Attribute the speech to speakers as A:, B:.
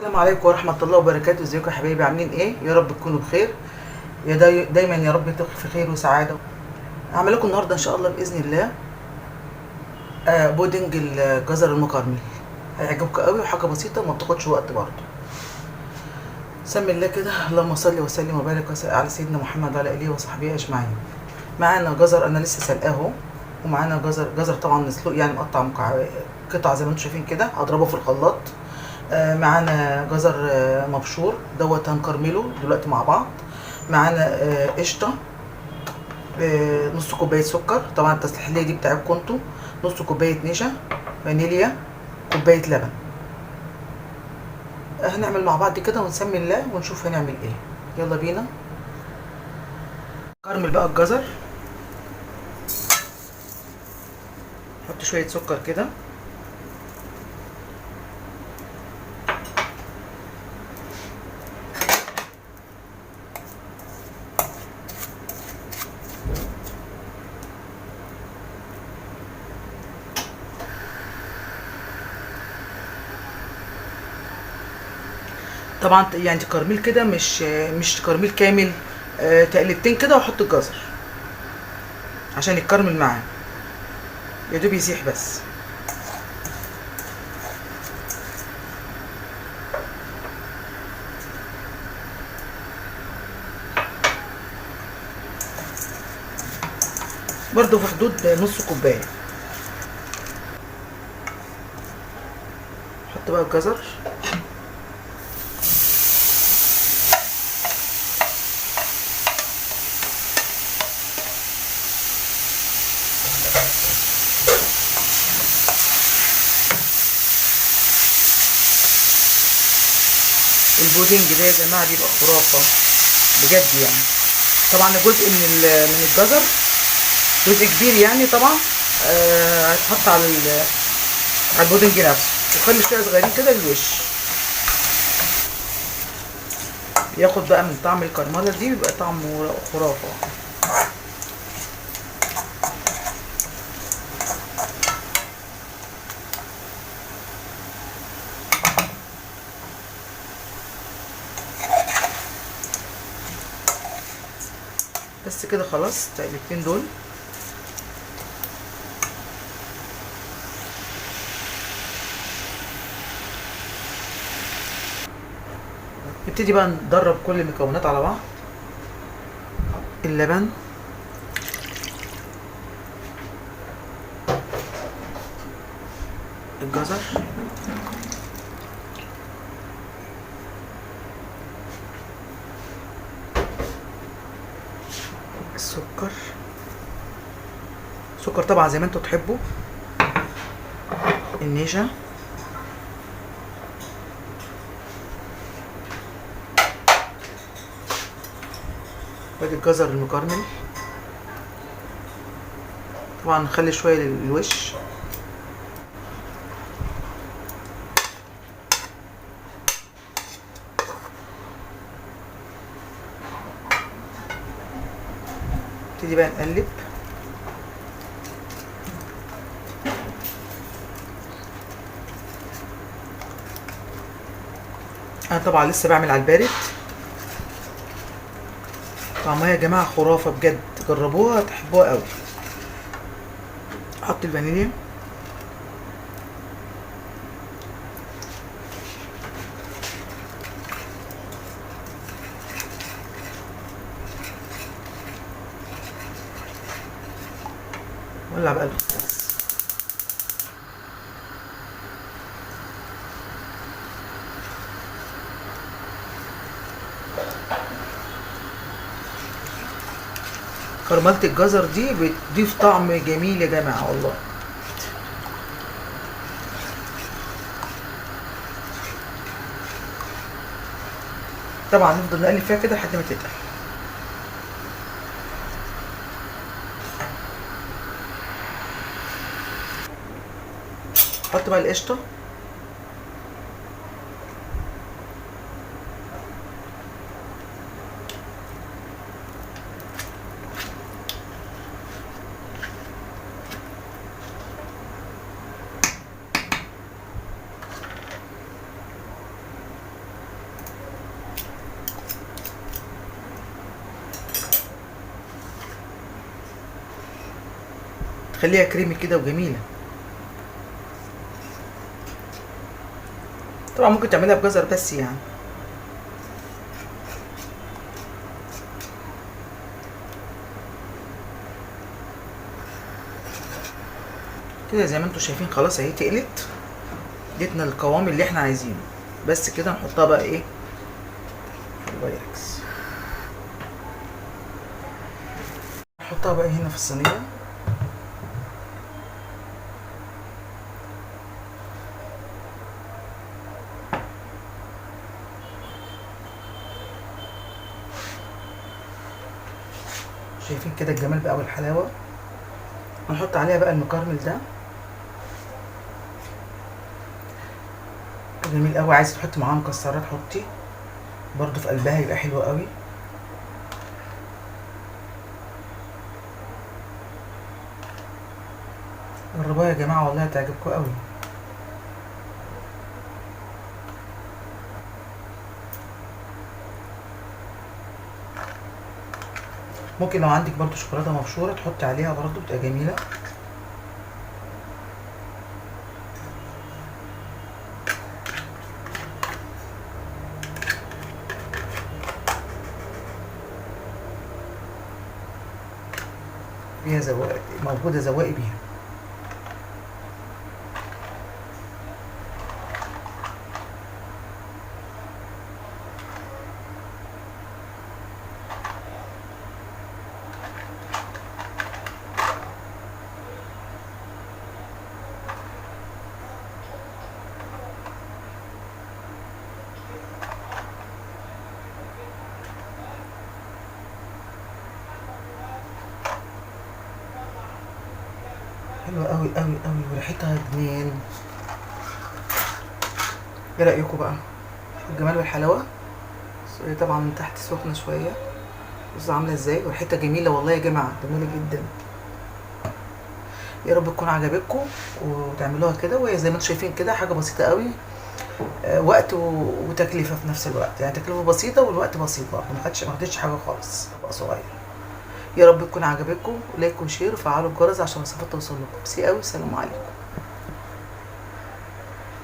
A: السلام عليكم ورحمة الله وبركاته. ازيكم يا حبايبي؟ عاملين ايه؟ يا رب تكونوا بخير. دايما يا رب تبقوا في خير وسعادة. هعمل لكم النهارده ان شاء الله باذن الله بودنج الجزر المكرمل. هيعجبكم قوي وحاجة بسيطة وما بتاخدش وقت برضه. سمي الله كده. اللهم صل وسلم وبارك على سيدنا محمد وعلى اله وصحبه اجمعين. معانا جزر انا لسه سلقاه اهو، ومعانا جزر طبعا مسلوق يعني مقطع قطع زي ما انتم شايفين كده. هضربه في الخلاط. معانا جزر مبشور دوت هنكرمله دلوقتي مع بعض. معانا قشطه، نص كوبايه سكر، طبعا التسليحيه دي بتاعتكم انتوا. نص كوبايه نشا، فانيليا، كوبايه لبن. هنعمل مع بعض كده ونسمي الله ونشوف هنعمل ايه. يلا بينا. كرمل بقى الجزر. حط شويه سكر كده، طبعا يعني تكرميل كده، مش تكرميل كامل. تقلبتين كده واحط الجزر عشان يتكرمل معاه، يا دوب يسيح بس. برضو في حدود نص كوبايه. حط بقى الجزر، البودنج ده يا جماعه بيبقى خرافه بجد يعني. طبعا جزء من الجزر، جزء كبير يعني طبعا هيتحط على البودنج نفسه، وخلي شويه صغيرين كده للوش ياخد بقى من طعم الكرمله دي، بيبقى طعمه خرافه. بس كده خلاص التقليبتين دول. نبتدي بقى ندرب كل المكونات على بعض. اللبن، الجزر، السكر، سكر طبعا زي ما انتوا تحبوا، النشا، وادي الجزر المكرمل. طبعا نخلي شويه للوش. نبتدي بقى نقلب. انا طبعا لسه بعمل على البارد. طعمها يا جماعه خرافه بجد، جربوها تحبوها قوي. احط الفانيليا، ولع بقى الخبز. كرملة الجزر دي بتضيف طعم جميل يا جماعة والله. طبعا نفضل نقلب فيها كده لحد ما تتقل. حط بقى القشطة، خليها كريمي كده وجميله. طبعا ممكن تعملها بجزر بس يعني. كده زي ما انتم شايفين خلاص اهي تقلت، اديتنا القوام اللي احنا عايزينه. بس كده نحطها بقى ايه في البايركس. نحطها بقى هنا في الصينيه. شايفين كده الجمال بقى والحلاوه. هنحط عليها بقى المكرمل ده جميل قوي. عايزه تحطي معاها مكسرات حطي برضو في قلبها، يبقى حلو قوي. جربوها يا جماعه والله هتعجبكم قوي. ممكن لو عندك برضو شوكولاته مبشوره تحطي عليها برضو، بتبقى جميله. فيها زواق موجوده، زواقي بيها. حلوه قوي قوي قوي وريحتها جنان. ايه رايكم بقى؟ الجمال والحلاوه. طبعا من تحت سخنه شويه. بصوا عامله ازاي وريحتها جميله والله يا جماعه، جميله جدا. يا رب تكون عجبتكم وتعملوها كده. وهي زي ما انتم شايفين كده حاجه بسيطه قوي. وقت وتكلفه في نفس الوقت، يعني تكلفه بسيطه والوقت بسيط برضه. ما خدتش حاجه خالص، بقى صغير. يا رب تكون عجبتكم. لايك وشير وفعلوا الجرس عشان الوصفات توصل لكم. ميرسي قوي، سلام عليكم.